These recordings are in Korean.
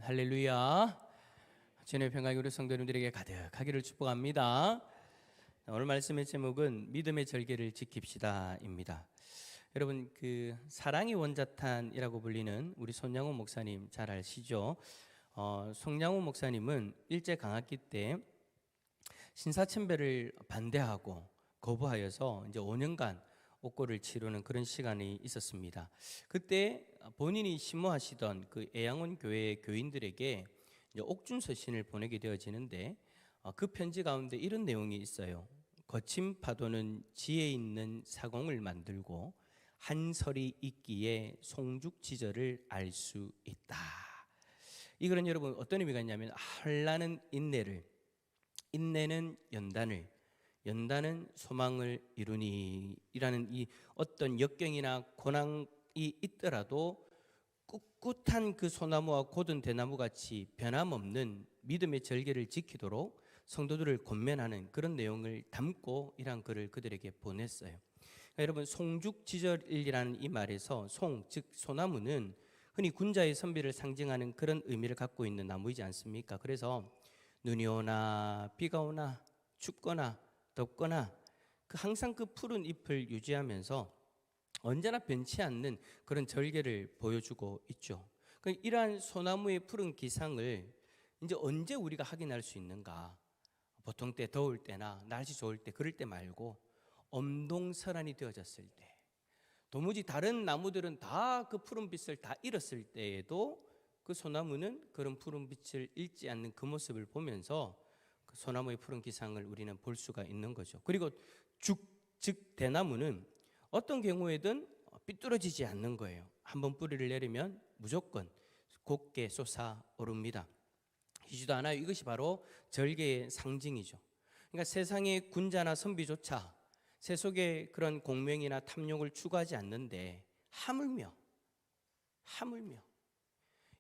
할렐루야. 주님의 평강이 우리 성도님들에게 가득하기를 축복합니다. 오늘 말씀의 제목은 믿음의 절개를 지킵시다입니다. 여러분, 사랑의 원자탄이라고 불리는 우리 손양호 목사님 잘 아시죠? 손양호 목사님은 일제 강압기 때 신사참배를 반대하고 거부하여서 이제 5년간 옥고를 치르는 그런 시간이 있었습니다. 그때 본인이 심호하시던 그 애양원 교회 교인들에게 이제 옥중서신을 보내게 되어지는데 그 편지 가운데 이런 내용이 있어요. 거친 파도는 지혜 있는 사공을 만들고 한설이 있기에 송죽지절을 알 수 있다. 이거는 여러분 어떤 의미가 있냐면 한란은 인내를, 인내는 연단을, 연단은 소망을 이루니 이라는 이 어떤 역경이나 고난이 있더라도 꿋꿋한 그 소나무와 곧은 대나무 같이 변함없는 믿음의 절개를 지키도록 성도들을 권면하는 그런 내용을 담고 이러한 글을 그들에게 보냈어요. 그러니까 여러분, 송죽지절이라는 이 말에서 송, 즉 소나무는 흔히 군자의 선비를 상징하는 그런 의미를 갖고 있는 나무이지 않습니까? 그래서 눈이 오나 비가 오나 춥거나 덥거나 항상 그 푸른 잎을 유지하면서 언제나 변치 않는 그런 절개를 보여주고 있죠. 이러한 소나무의 푸른 기상을 이제 언제 우리가 확인할 수 있는가? 보통 때 더울 때나 날씨 좋을 때 그럴 때 말고 엄동설한이 되어졌을 때, 도무지 다른 나무들은 다 그 푸른 빛을 다 잃었을 때에도 그 소나무는 그런 푸른 빛을 잃지 않는 그 모습을 보면서 그 소나무의 푸른 기상을 우리는 볼 수가 있는 거죠. 그리고 즉 대나무는 어떤 경우에든 삐뚤어지지 않는 거예요. 한번 뿌리를 내리면 무조건 곧게 솟아오릅니다. 희지도 않아요. 이것이 바로 절개의 상징이죠. 그러니까 세상의 군자나 선비조차 세속의 그런 공명이나 탐욕을 추구하지 않는데 하물며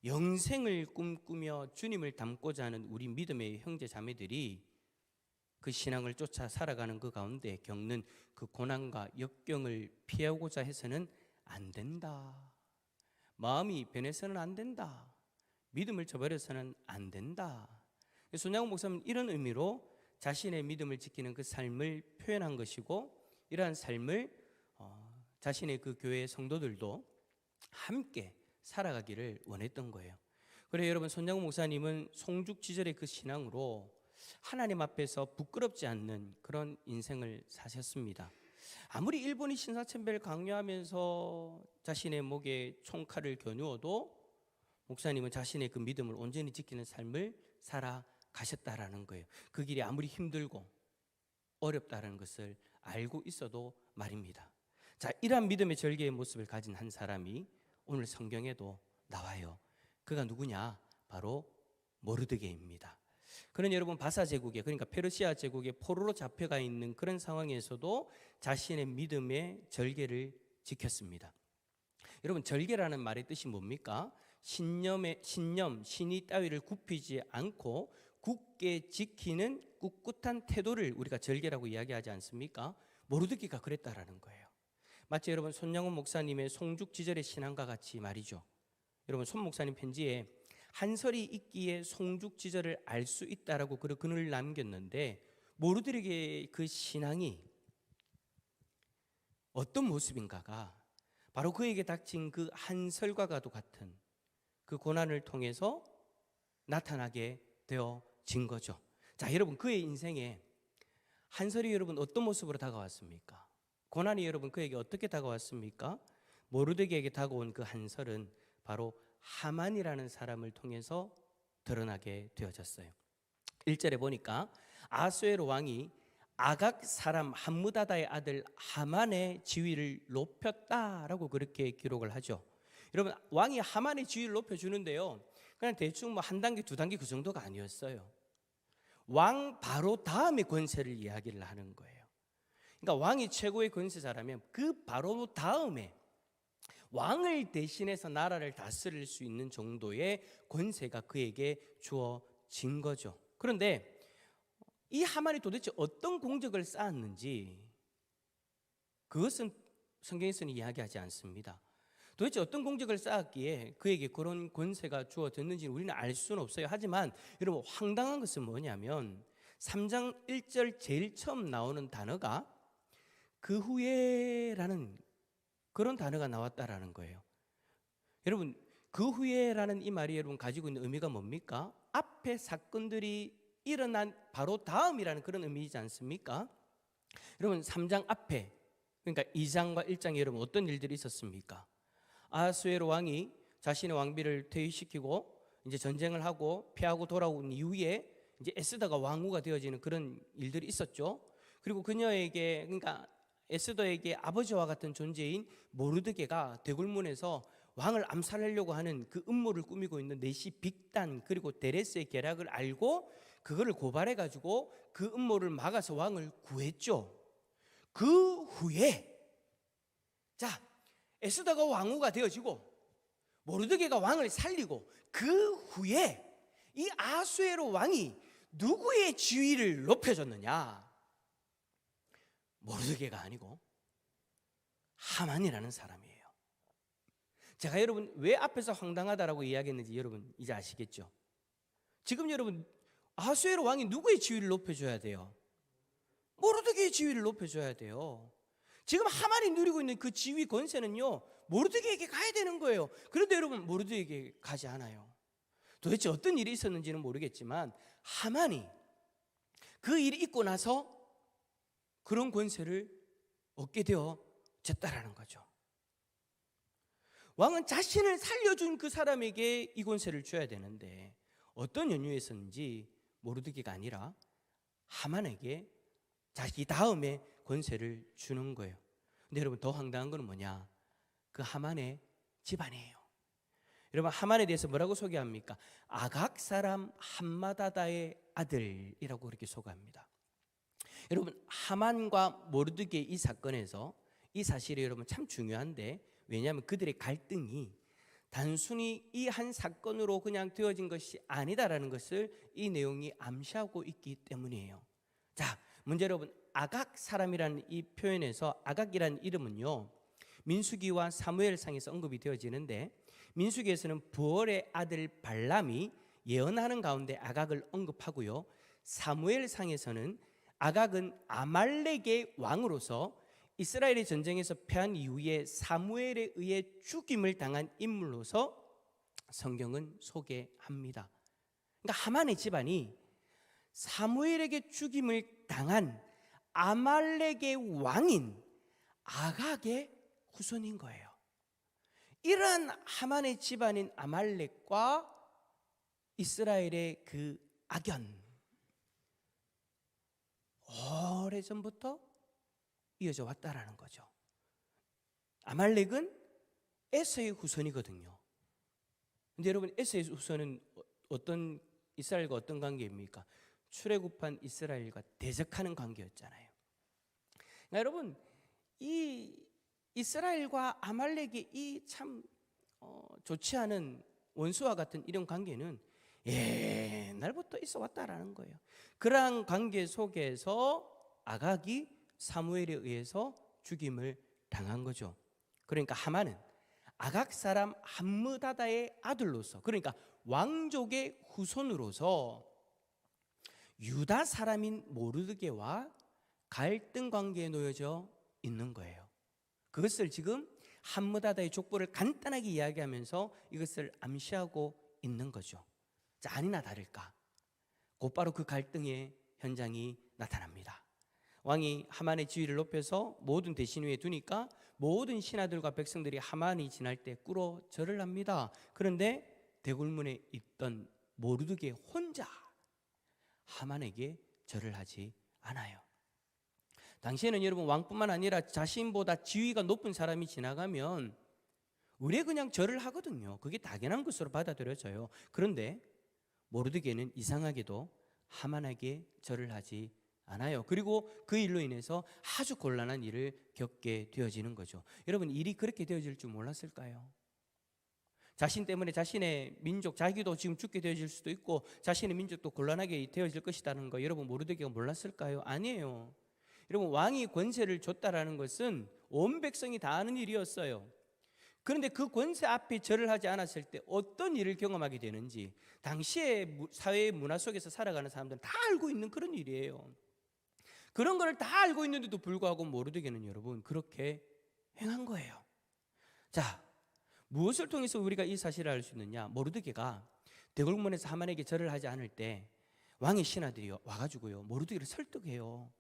영생을 꿈꾸며 주님을 닮고자 하는 우리 믿음의 형제 자매들이 그 신앙을 쫓아 살아가는 그 가운데 겪는 그 고난과 역경을 피하고자 해서는 안 된다. 마음이 변해서는 안 된다. 믿음을 저버려서는 안 된다. 손양호 목사님은 이런 의미로 자신의 믿음을 지키는 그 삶을 표현한 것이고, 이러한 삶을 자신의 그 교회 성도들도 함께 살아가기를 원했던 거예요. 그래서 여러분, 손양호 목사님은 송죽지절의 그 신앙으로 하나님 앞에서 부끄럽지 않는 그런 인생을 사셨습니다. 아무리 일본이 신사참배를 강요하면서 자신의 목에 총칼을 겨누어도 목사님은 자신의 그 믿음을 온전히 지키는 삶을 살아가셨다라는 거예요. 그 길이 아무리 힘들고 어렵다는 것을 알고 있어도 말입니다. 자, 이러한 믿음의 절개의 모습을 가진 한 사람이 오늘 성경에도 나와요. 그가 누구냐? 바로 모르드게입니다. 그는 여러분 바사 제국에, 그러니까 페르시아 제국에 포로로 잡혀가 있는 그런 상황에서도 자신의 믿음의 절개를 지켰습니다. 여러분, 절개라는 말의 뜻이 뭡니까? 신의 따위를 굽히지 않고 굳게 지키는 꿋꿋한 태도를 우리가 절개라고 이야기하지 않습니까? 모르드게가 그랬다라는 거예요. 마치 여러분 손양호 목사님의 송죽지절의 신앙과 같이 말이죠. 여러분, 손 목사님 편지에 한설이 있기에 송죽지절을 알 수 있다라고 글을 남겼는데, 모르드게의 그 신앙이 어떤 모습인가가 바로 그에게 닥친 그 한설과도 같은 그 고난을 통해서 나타나게 되어진 거죠. 자, 여러분, 그의 인생에 한설이 여러분 어떤 모습으로 다가왔습니까? 고난이 여러분 그에게 어떻게 다가왔습니까? 모르드게에게 다가온 그 한설은 바로 하만이라는 사람을 통해서 드러나게 되어졌어요. 1절에 보니까 아수에로 왕이 아각 사람 함무다다의 아들 하만의 지위를 높였다라고 그렇게 기록을 하죠. 여러분, 왕이 하만의 지위를 높여주는데요, 그냥 대충 뭐 한 단계 두 단계 그 정도가 아니었어요. 왕 바로 다음에 권세를 이야기를 하는 거예요. 그러니까 왕이 최고의 권세자라면 그 바로 다음에 왕을 대신해서 나라를 다스릴 수 있는 정도의 권세가 그에게 주어진 거죠. 그런데 이 하만이 도대체 어떤 공적을 쌓았는지 그것은 성경에서는 이야기하지 않습니다. 도대체 어떤 공적을 쌓았기에 그에게 그런 권세가 주어졌는지는 우리는 알 수는 없어요. 하지만 여러분, 황당한 것은 뭐냐면 3장 1절 제일 처음 나오는 단어가 그 후에라는 그런 단어가 나왔다라는 거예요. 여러분, 그 후에라는 이 말이 여러분 가지고 있는 의미가 뭡니까? 앞에 사건들이 일어난 바로 다음이라는 그런 의미이지 않습니까? 여러분, 3장 앞에, 그러니까 2장과 1장에 여러분 어떤 일들이 있었습니까? 아하수에로 왕이 자신의 왕비를 퇴위시키고 이제 전쟁을 하고 패하고 돌아온 이후에 이제 에스더가 왕후가 되어지는 그런 일들이 있었죠. 그리고 그녀에게, 그러니까 에스더에게 아버지와 같은 존재인 모르드게가 대굴문에서 왕을 암살하려고 하는 그 음모를 꾸미고 있는 네시 빅단 그리고 데레스의 계략을 알고 그거를 고발해 가지고 그 음모를 막아서 왕을 구했죠. 그 후에 자, 에스더가 왕후가 되어지고 모르드게가 왕을 살리고 그 후에 이 아하수에로 왕이 누구의 지위를 높여줬느냐? 모르드게가 아니고 하만이라는 사람이에요. 제가 여러분 왜 앞에서 황당하다라고 이야기했는지 여러분 이제 아시겠죠? 지금 여러분 아하수에로 왕이 누구의 지위를 높여줘야 돼요? 모르드게의 지위를 높여줘야 돼요. 지금 하만이 누리고 있는 그 지위 권세는요 모르드게에게 가야 되는 거예요. 그런데 여러분 모르드게에게 가지 않아요. 도대체 어떤 일이 있었는지는 모르겠지만 하만이 그 일이 있고 나서 그런 권세를 얻게 되어졌다라는 거죠. 왕은 자신을 살려준 그 사람에게 이 권세를 줘야 되는데 어떤 연유에서인지 모르드게가 아니라 하만에게 자기 다음에 권세를 주는 거예요. 근데 여러분 더 황당한 건 뭐냐? 그 하만의 집안이에요. 여러분 하만에 대해서 뭐라고 소개합니까? 아각 사람 함마다다의 아들이라고 그렇게 소개합니다. 여러분 하만과 모르드게 이 사건에서 이 사실이 여러분 참 중요한데 왜냐하면 그들의 갈등이 단순히 이 한 사건으로 그냥 되어진 것이 아니다라는 것을 이 내용이 암시하고 있기 때문이에요. 자, 문제 여러분 아각 사람이라는 이 표현에서 아각이라는 이름은요 민수기와 사무엘상에서 언급이 되어지는데 민수기에서는 부월의 아들 발람이 예언하는 가운데 아각을 언급하고요 사무엘상에서는 아각은 아말렉의 왕으로서 이스라엘의 전쟁에서 패한 이후에 사무엘에 의해 죽임을 당한 인물로서 성경은 소개합니다. 그러니까 하만의 집안이 사무엘에게 죽임을 당한 아말렉의 왕인 아각의 후손인 거예요. 이런 하만의 집안인 아말렉과 이스라엘의 그 악연 오래전부터 이어져 왔다라는 거죠. 아말렉은 에서의 후손이거든요. 근데 여러분 에서의 후손은 어떤 이스라엘과 어떤 관계입니까? 출애굽한 이스라엘과 대적하는 관계였잖아요. 그러니까 여러분 이 이스라엘과 아말렉이 이 참 좋지 않은 원수와 같은 이런 관계는 옛날부터 있어 왔다라는 거예요. 그러한 관계 속에서 아각이 사무엘에 의해서 죽임을 당한 거죠. 그러니까 하만은 아각 사람 함므다다의 아들로서 그러니까 왕족의 후손으로서 유다 사람인 모르드게와 갈등 관계에 놓여져 있는 거예요. 그것을 지금 함므다다의 족보를 간단하게 이야기하면서 이것을 암시하고 있는 거죠. 자, 아니나 다를까 곧바로 그 갈등의 현장이 나타납니다. 왕이 하만의 지위를 높여서 모든 대신 위에 두니까 모든 신하들과 백성들이 하만이 지날 때 꿇어 절을 합니다. 그런데 대굴문에 있던 모르드게 혼자 하만에게 절을 하지 않아요. 당시에는 여러분 왕뿐만 아니라 자신보다 지위가 높은 사람이 지나가면 의례 그냥 절을 하거든요. 그게 당연한 것으로 받아들여져요. 그런데 모르드게는 이상하게도 하만에게 절을 하지 않아요. 그리고 그 일로 인해서 아주 곤란한 일을 겪게 되어지는 거죠. 여러분 일이 그렇게 되어질 줄 몰랐을까요? 자신 때문에 자신의 민족 자기도 지금 죽게 되어질 수도 있고 자신의 민족도 곤란하게 되어질 것이라는 거 여러분 모르드게가 몰랐을까요? 아니에요. 여러분 왕이 권세를 줬다라는 것은 온 백성이 다 아는 일이었어요. 그런데 그 권세 앞에 절을 하지 않았을 때 어떤 일을 경험하게 되는지 당시의 사회의 문화 속에서 살아가는 사람들은 다 알고 있는 그런 일이에요. 그런 걸 다 알고 있는데도 불구하고 모르드게는 여러분 그렇게 행한 거예요. 자, 무엇을 통해서 우리가 이 사실을 알 수 있느냐? 모르드게가 대궐문에서 하만에게 절을 하지 않을 때 왕의 신하들이 와가지고요 모르드게를 설득해요.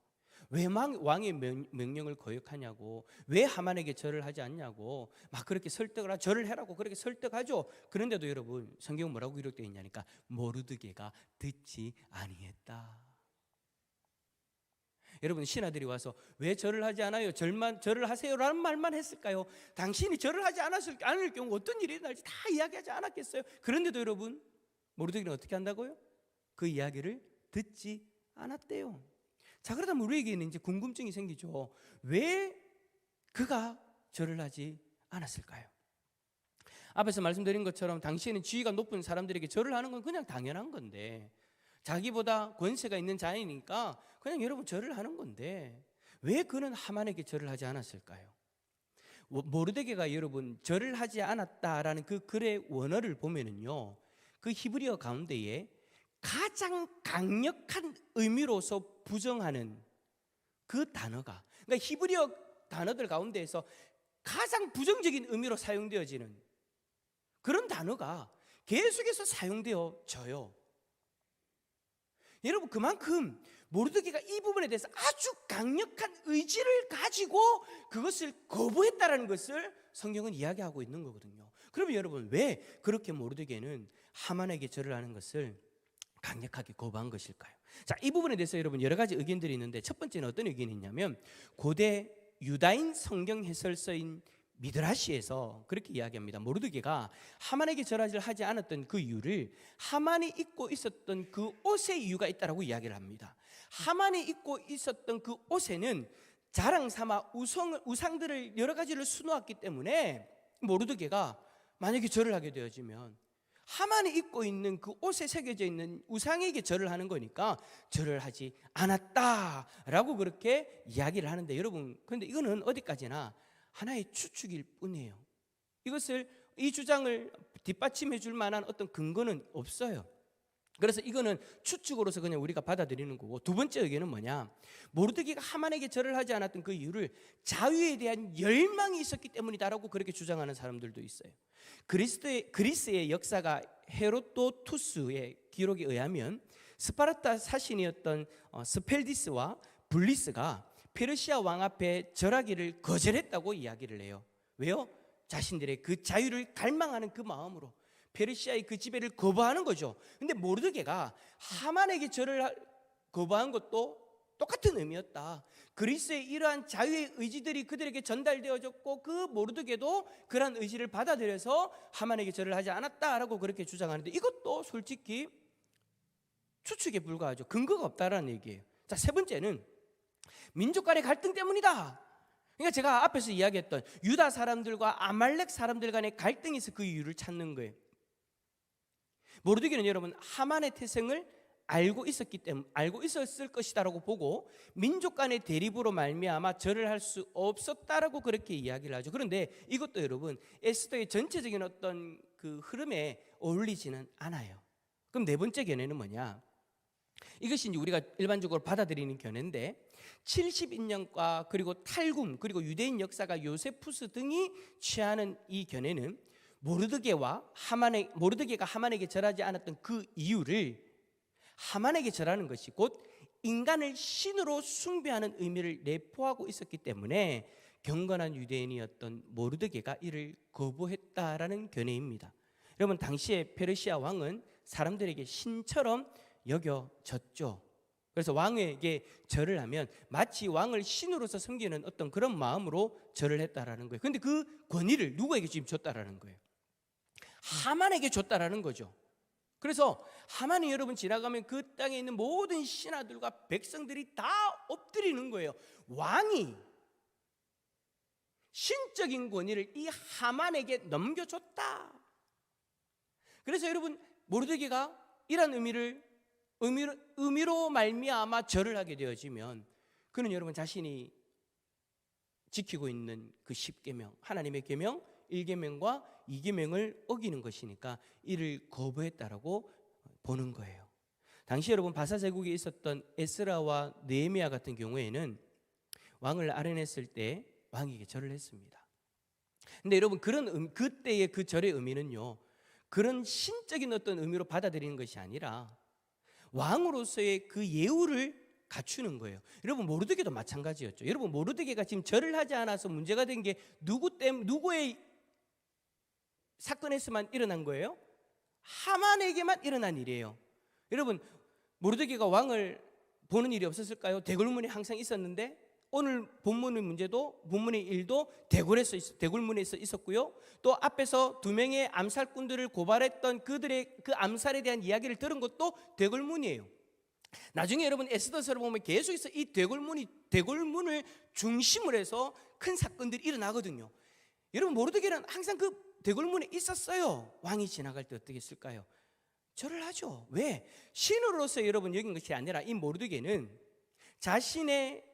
왜 왕의 명령을 거역하냐고, 왜 하만에게 절을 하지 않냐고 막 그렇게 설득을 하고 절을 해라고 그렇게 설득하죠. 그런데도 여러분 성경 뭐라고 기록되어 있냐니까 모르드게가 듣지 아니했다. 여러분 신하들이 와서 왜 절을 하지 않아요? 절을 하세요라는 말만 했을까요? 당신이 절을 하지 않을 경우 어떤 일이 일어날지 다 이야기하지 않았겠어요? 그런데도 여러분 모르드게는 어떻게 한다고요? 그 이야기를 듣지 않았대요. 자, 그러다 우리에게는 이제 궁금증이 생기죠. 왜 그가 절을 하지 않았을까요? 앞에서 말씀드린 것처럼 당시에는 지위가 높은 사람들에게 절을 하는 건 그냥 당연한 건데, 자기보다 권세가 있는 자이니까 그냥 여러분 절을 하는 건데 왜 그는 하만에게 절을 하지 않았을까요? 모르드게가 여러분 절을 하지 않았다라는 그 글의 원어를 보면은요, 그 히브리어 가운데에 가장 강력한 의미로서 부정하는 그 단어가, 그러니까 히브리어 단어들 가운데에서 가장 부정적인 의미로 사용되어지는 그런 단어가 계속해서 사용되어져요. 여러분 그만큼 모르드게가 이 부분에 대해서 아주 강력한 의지를 가지고 그것을 거부했다라는 것을 성경은 이야기하고 있는 거거든요. 그러면 여러분 왜 그렇게 모르드게는 하만에게 절을 하는 것을 강력하게 거부한 것일까요? 자, 이 부분에 대해서 여러분 여러 가지 의견들이 있는데 첫 번째는 어떤 의견이 있냐면 고대 유다인 성경 해설서인 미드라시에서 그렇게 이야기합니다. 모르드게가 하만에게 절하지 하지 않았던 그 이유를 하만이 입고 있었던 그 옷의 이유가 있다라고 이야기를 합니다. 하만이 입고 있었던 그 옷에는 자랑 삼아 우상들을 여러 가지를 수놓았기 때문에 모르드게가 만약에 절을 하게 되어지면 하만이 입고 있는 그 옷에 새겨져 있는 우상에게 절을 하는 거니까 절을 하지 않았다라고 그렇게 이야기를 하는데, 여러분 그런데 이거는 어디까지나 하나의 추측일 뿐이에요. 이 주장을 뒷받침해 줄 만한 어떤 근거는 없어요. 그래서 이거는 추측으로서 그냥 우리가 받아들이는 거고, 두 번째 의견은 뭐냐? 모르드게가 하만에게 절을 하지 않았던 그 이유를 자유에 대한 열망이 있었기 때문이다라고 그렇게 주장하는 사람들도 있어요. 그리스의 역사가 헤로도투스의 기록에 의하면 스파르타 사신이었던 스펠디스와 블리스가 페르시아 왕 앞에 절하기를 거절했다고 이야기를 해요. 왜요? 자신들의 그 자유를 갈망하는 그 마음으로 페르시아의 그 지배를 거부하는 거죠. 근데 모르드게가 하만에게 절을 거부한 것도 똑같은 의미였다. 그리스의 이러한 자유의 의지들이 그들에게 전달되어졌고 그 모르드게도 그러한 의지를 받아들여서 하만에게 절을 하지 않았다라고 그렇게 주장하는데, 이것도 솔직히 추측에 불과하죠. 근거가 없다라는 얘기예요. 자, 세 번째는 민족 간의 갈등 때문이다. 그러니까 제가 앞에서 이야기했던 유다 사람들과 아말렉 사람들 간의 갈등이 있어 그 이유를 찾는 거예요. 모르드게는 여러분 하만의 태생을 알고 있었을 것이다라고 보고 민족 간의 대립으로 말미암아 절을 할 수 없었다라고 그렇게 이야기를 하죠. 그런데 이것도 여러분 에스더의 전체적인 어떤 그 흐름에 어울리지는 않아요. 그럼 네 번째 견해는 뭐냐? 이것이 이제 우리가 일반적으로 받아들이는 견해인데, 70인령과 그리고 탈굼 그리고 유대인 역사가 요세푸스 등이 취하는 이 견해는 모르드게가 하만에게 절하지 않았던 그 이유를 하만에게 절하는 것이 곧 인간을 신으로 숭배하는 의미를 내포하고 있었기 때문에 경건한 유대인이었던 모르드게가 이를 거부했다라는 견해입니다. 여러분 당시에 페르시아 왕은 사람들에게 신처럼 여겨졌죠. 그래서 왕에게 절을 하면 마치 왕을 신으로서 섬기는 어떤 그런 마음으로 절을 했다라는 거예요. 그런데 그 권위를 누구에게 지금 줬다라는 거예요? 하만에게 줬다라는 거죠. 그래서 하만이 여러분 지나가면 그 땅에 있는 모든 신하들과 백성들이 다 엎드리는 거예요. 왕이 신적인 권위를 이 하만에게 넘겨줬다. 그래서 여러분 모르드게가 이런 의미로 말미암아 절을 하게 되어지면 그는 여러분 자신이 지키고 있는 그 10계명, 하나님의 계명 1계명과 2계명을 어기는 것이니까 이를 거부했다라고 보는 거예요. 당시 여러분 바사 제국에 있었던 에스라와 느헤미야 같은 경우에는 왕을 알아냈을 때 왕에게 절을 했습니다. 근데 여러분 그때의 그 절의 의미는요, 그런 신적인 어떤 의미로 받아들이는 것이 아니라 왕으로서의 그 예우를 갖추는 거예요. 여러분 모르드게도 마찬가지였죠. 여러분 모르드게가 지금 절을 하지 않아서 문제가 된 게 누구의 사건에서만 일어난 거예요? 하만에게만 일어난 일이에요. 여러분 모르드게가 왕을 보는 일이 없었을까요? 대궐문이 항상 있었는데 오늘 본문의 문제도 본문의 일도 대궐문에서 있었고요. 또 앞에서 2명의 암살꾼들을 고발했던 그들의 그 암살에 대한 이야기를 들은 것도 대궐문이에요. 나중에 여러분 에스더서를 보면 계속해서 이 대궐문을 중심으로 해서 큰 사건들이 일어나거든요. 여러분 모르드게는 항상 그 대궐문에 있었어요. 왕이 지나갈 때 어떻게 했을까요? 절을 하죠. 왜? 신으로서 여러분 여긴 것이 아니라 이 모르드게는 자신의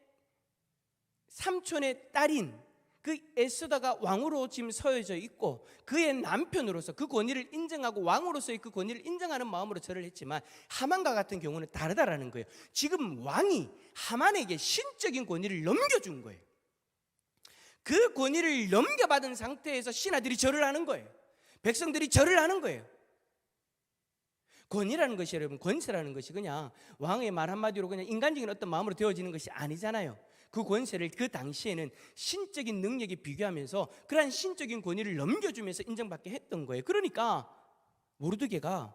삼촌의 딸인 그 에스더가 왕으로 지금 서여져 있고 그의 남편으로서 그 권위를 인정하고 왕으로서의 그 권위를 인정하는 마음으로 절을 했지만 하만과 같은 경우는 다르다라는 거예요. 지금 왕이 하만에게 신적인 권위를 넘겨준 거예요. 그 권위를 넘겨받은 상태에서 신하들이 절을 하는 거예요. 백성들이 절을 하는 거예요. 권위라는 것이 여러분, 권세라는 것이 그냥 왕의 말 한마디로 그냥 인간적인 어떤 마음으로 되어지는 것이 아니잖아요. 그 권세를 그 당시에는 신적인 능력에 비교하면서 그러한 신적인 권위를 넘겨주면서 인정받게 했던 거예요. 그러니까 모르드게가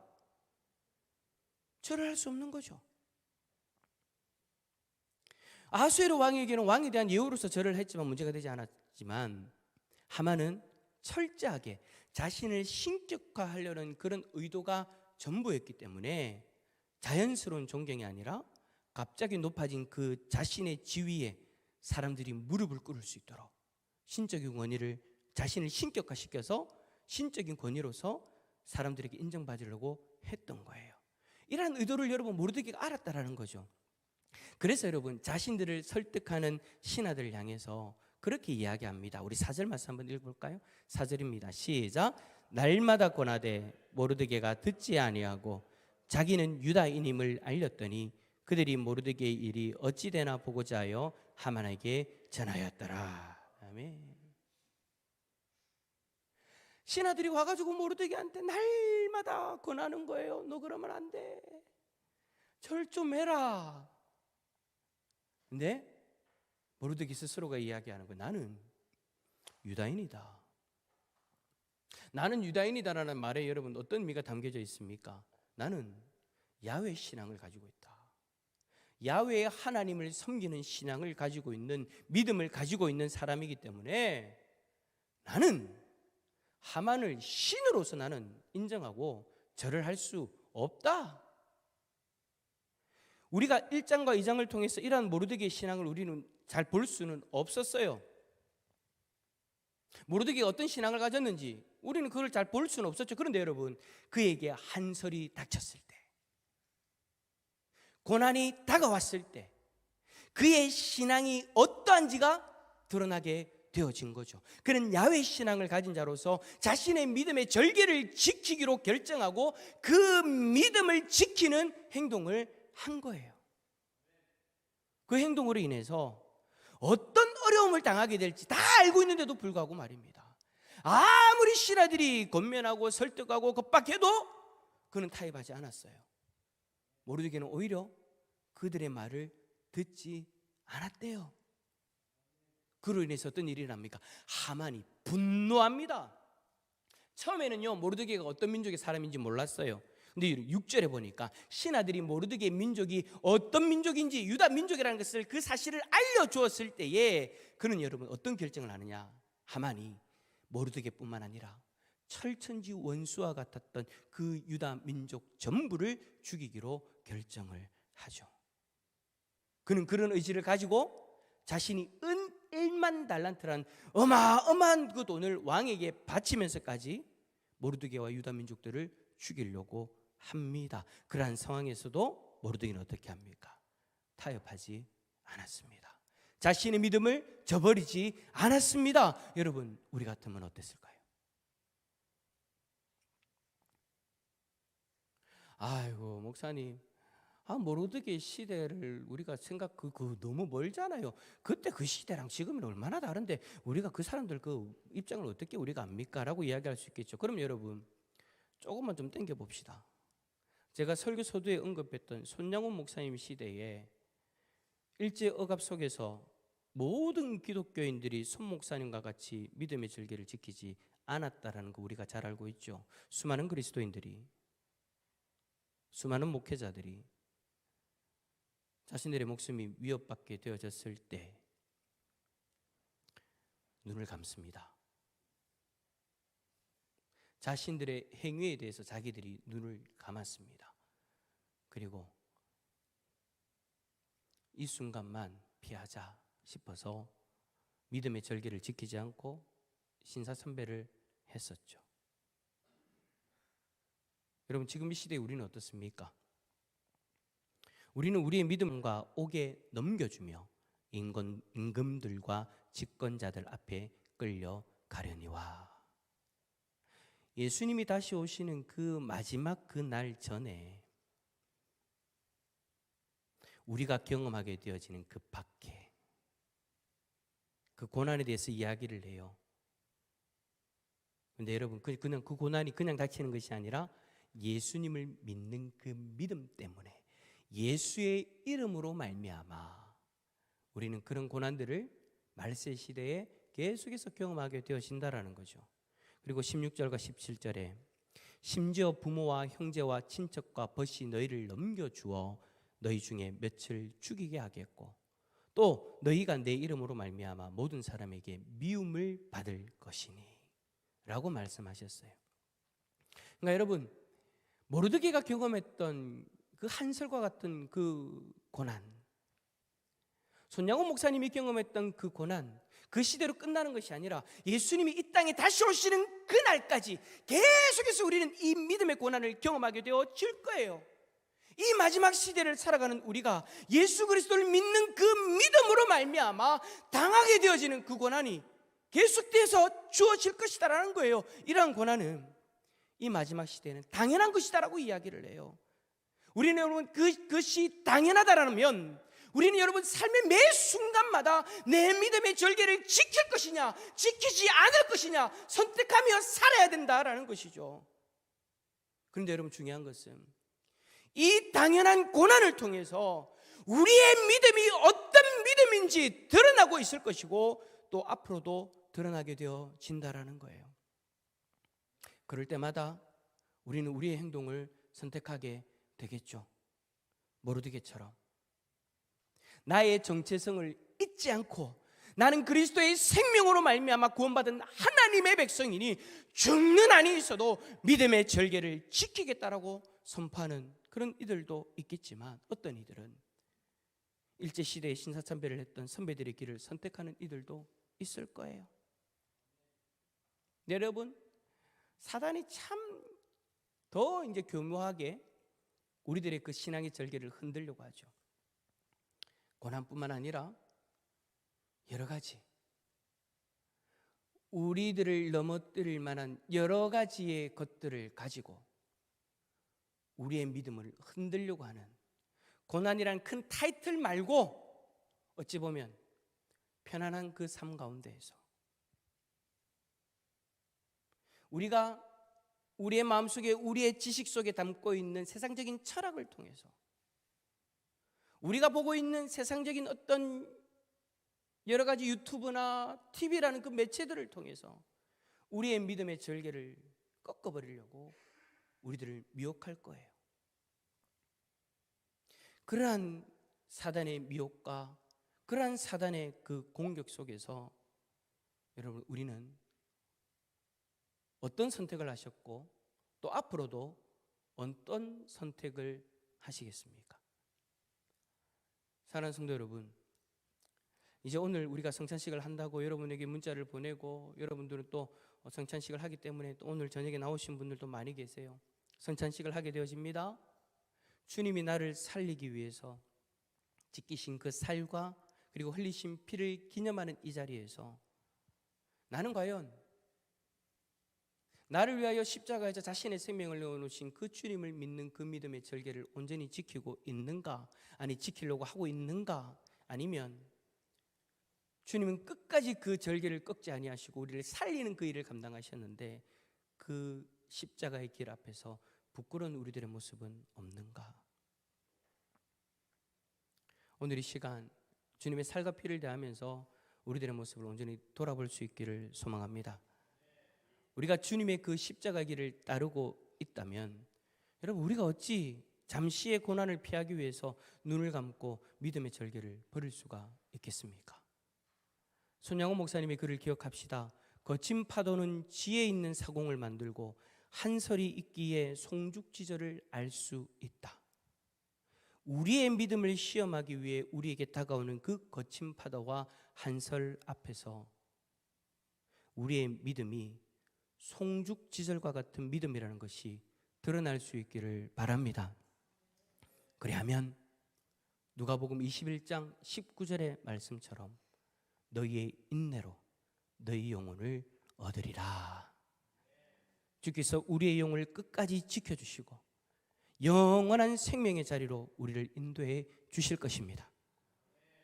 절을 할 수 없는 거죠. 아수에로 왕에게는 왕에 대한 예우로서 절을 했지만 문제가 되지 않았지만 하만은 철저하게 자신을 신격화하려는 그런 의도가 전부였기 때문에 자연스러운 존경이 아니라 갑자기 높아진 그 자신의 지위에 사람들이 무릎을 꿇을 수 있도록 신적인 권위를 자신을 신격화시켜서 신적인 권위로서 사람들에게 인정받으려고 했던 거예요. 이러한 의도를 여러분 모르드게가 알았다라는 거죠. 그래서 여러분 자신들을 설득하는 신하들을 향해서 그렇게 이야기합니다. 우리 4절 말씀 한번 읽어볼까요? 4절입니다. 시작. 날마다 권하되 모르드게가 듣지 아니하고 자기는 유다인임을 알렸더니 그들이 모르드게의 일이 어찌 되나 보고자 하여 하만에게 전하였더라. 아멘. 신하들이 와가지고 모르드게한테 날마다 권하는 거예요. 너 그러면 안 돼. 절 좀 해라. 근데 모르드게 스스로가 이야기하는 거예요. 나는 유다인이다. 나는 유다인이다라는 말에 여러분 어떤 의미가 담겨져 있습니까? 나는 야훼 신앙을 가지고 있다. 야훼의 하나님을 섬기는 신앙을 가지고 있는 믿음을 가지고 있는 사람이기 때문에 나는 하만을 신으로서 나는 인정하고 절을 할 수 없다. 우리가 1장과 2장을 통해서 이러한 모르드게의 신앙을 우리는 잘 볼 수는 없었어요. 모르드게가 어떤 신앙을 가졌는지 우리는 그걸 잘 볼 수는 없었죠. 그런데 여러분 그에게 한설이 닥쳤을 때, 고난이 다가왔을 때 그의 신앙이 어떠한지가 드러나게 되어진 거죠. 그는 야훼 신앙을 가진 자로서 자신의 믿음의 절개를 지키기로 결정하고 그 믿음을 지키는 행동을 한 거예요. 그 행동으로 인해서 어떤 어려움을 당하게 될지 다 알고 있는데도 불구하고 말입니다. 아무리 신하들이 권면하고 설득하고 겁박해도 그는 타협하지 않았어요. 모르드게는 오히려 그들의 말을 듣지 않았대요. 그로 인해서 어떤 일이 납니까? 하만이 분노합니다. 처음에는요 모르드게가 어떤 민족의 사람인지 몰랐어요. 근데 6절에 보니까 신하들이 모르드게의 민족이 어떤 민족인지 유다 민족이라는 것을 그 사실을 알려주었을 때에 그는 여러분 어떤 결정을 하느냐? 하만이 모르드게뿐만 아니라 철천지 원수와 같았던 그 유다 민족 전부를 죽이기로 결정을 하죠. 그는 그런 의지를 가지고 자신이 은 1만 달란트란 어마어마한 그 돈을 왕에게 바치면서까지 모르드게와 유다 민족들을 죽이려고 합니다. 그러한 상황에서도 모르드게는 어떻게 합니까? 타협하지 않았습니다. 자신의 믿음을 저버리지 않았습니다. 여러분 우리 같으면 어땠을까요? 아이고 목사님, 모르드게 시대를 우리가 그 너무 멀잖아요. 그때 그 시대랑 지금은 얼마나 다른데 우리가 그 사람들 그 입장을 어떻게 우리가 압니까? 라고 이야기할 수 있겠죠. 그럼 여러분 조금만 좀 땡겨 봅시다. 제가 설교 서두에 언급했던 손양훈 목사님 시대에 일제 억압 속에서 모든 기독교인들이 손 목사님과 같이 믿음의 절개를 지키지 않았다라는 거 우리가 잘 알고 있죠. 수많은 그리스도인들이, 수많은 목회자들이 자신들의 목숨이 위협받게 되어졌을 때 눈을 감습니다. 자신들의 행위에 대해서 자기들이 눈을 감았습니다. 그리고 이 순간만 피하자 싶어서 믿음의 절개를 지키지 않고 신사선배를 했었죠. 여러분 지금 이 시대에 우리는 어떻습니까? 우리는 우리의 믿음과 옥에 넘겨주며 임금들과 집권자들 앞에 끌려가려니와. 예수님이 다시 오시는 그 마지막 그 날 전에 우리가 경험하게 되어지는 그 박해, 그 고난에 대해서 이야기를 해요. 그런데 여러분 그냥 그 고난이 그냥 닥치는 것이 아니라 예수님을 믿는 그 믿음 때문에 예수의 이름으로 말미암아 우리는 그런 고난들을 말세 시대에 계속해서 경험하게 되어진다라는 거죠. 그리고 16절과 17절에 심지어 부모와 형제와 친척과 벗이 너희를 넘겨주어 너희 중에 몇을 죽이게 하겠고 또 너희가 내 이름으로 말미암아 모든 사람에게 미움을 받을 것이니 라고 말씀하셨어요. 그러니까 여러분 모르드게가 경험했던 그 한설과 같은 그 고난, 손양훈 목사님이 경험했던 그 고난, 그 시대로 끝나는 것이 아니라 예수님이 이 땅에 다시 오시는 그날까지 계속해서 우리는 이 믿음의 고난을 경험하게 되어질 거예요. 이 마지막 시대를 살아가는 우리가 예수 그리스도를 믿는 그 믿음으로 말미암아 당하게 되어지는 그 고난이 계속돼서 주어질 것이다라는 거예요. 이러한 고난은 이 마지막 시대에는 당연한 것이다라고 이야기를 해요. 우리는 여러분 그것이 당연하다라면 우리는 여러분 삶의 매 순간마다 내 믿음의 절개를 지킬 것이냐 지키지 않을 것이냐 선택하며 살아야 된다라는 것이죠. 그런데 여러분 중요한 것은 이 당연한 고난을 통해서 우리의 믿음이 어떤 믿음인지 드러나고 있을 것이고 또 앞으로도 드러나게 되어진다라는 거예요. 그럴 때마다 우리는 우리의 행동을 선택하게 되겠죠. 모르드게처럼 나의 정체성을 잊지 않고 나는 그리스도의 생명으로 말미암아 구원받은 하나님의 백성이니 죽는 한이 있어도 믿음의 절개를 지키겠다라고 선포하는 그런 이들도 있겠지만 어떤 이들은 일제시대에 신사참배를 했던 선배들의 길을 선택하는 이들도 있을 거예요. 여러분 사단이 참 더 이제 교묘하게 우리들의 그 신앙의 절개를 흔들려고 하죠. 고난뿐만 아니라 여러 가지 우리들을 넘어뜨릴 만한 여러 가지의 것들을 가지고 우리의 믿음을 흔들려고 하는 고난이란 큰 타이틀 말고 어찌 보면 편안한 그 삶 가운데에서 우리가 우리의 마음속에 우리의 지식 속에 담고 있는 세상적인 철학을 통해서 우리가 보고 있는 세상적인 어떤 여러 가지 유튜브나 TV라는 그 매체들을 통해서 우리의 믿음의 절개를 꺾어버리려고 우리들을 미혹할 거예요. 그러한 사단의 미혹과 그러한 사단의 그 공격 속에서 여러분 우리는 어떤 선택을 하셨고 또 앞으로도 어떤 선택을 하시겠습니까? 사랑하는 성도 여러분, 이제 오늘 우리가 성찬식을 한다고 여러분에게 문자를 보내고 여러분들은 또 성찬식을 하기 때문에 또 오늘 저녁에 나오신 분들도 많이 계세요. 성찬식을 하게 되어집니다. 주님이 나를 살리기 위해서 지키신 그 살과 그리고 흘리신 피를 기념하는 이 자리에서 나는 과연 나를 위하여 십자가에서 자신의 생명을 내어놓으신 그 주님을 믿는 그 믿음의 절개를 온전히 지키고 있는가? 아니 지키려고 하고 있는가? 아니면 주님은 끝까지 그 절개를 꺾지 아니하시고 우리를 살리는 그 일을 감당하셨는데 그 십자가의 길 앞에서 부끄러운 우리들의 모습은 없는가? 오늘 이 시간 주님의 살과 피를 대하면서 우리들의 모습을 온전히 돌아볼 수 있기를 소망합니다. 우리가 주님의 그 십자가 길을 따르고 있다면 여러분 우리가 어찌 잠시의 고난을 피하기 위해서 눈을 감고 믿음의 절개를 버릴 수가 있겠습니까? 손양호 목사님의 글을 기억합시다. 거친 파도는 지혜 있는 사공을 만들고 한설이 있기에 송죽지절을 알 수 있다. 우리의 믿음을 시험하기 위해 우리에게 다가오는 그 거친 파도와 한설 앞에서 우리의 믿음이 송죽지절과 같은 믿음이라는 것이 드러날 수 있기를 바랍니다. 그리하면 누가복음 21장 19절의 말씀처럼 너희의 인내로 너희 영혼을 얻으리라. 주께서 우리의 영혼을 끝까지 지켜주시고 영원한 생명의 자리로 우리를 인도해 주실 것입니다.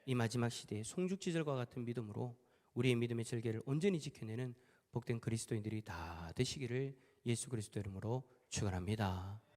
이 마지막 시대에 송죽지절과 같은 믿음으로 우리의 믿음의 절개를 온전히 지켜내는 복된 그리스도인들이 다 되시기를 예수 그리스도 이름으로 축원합니다.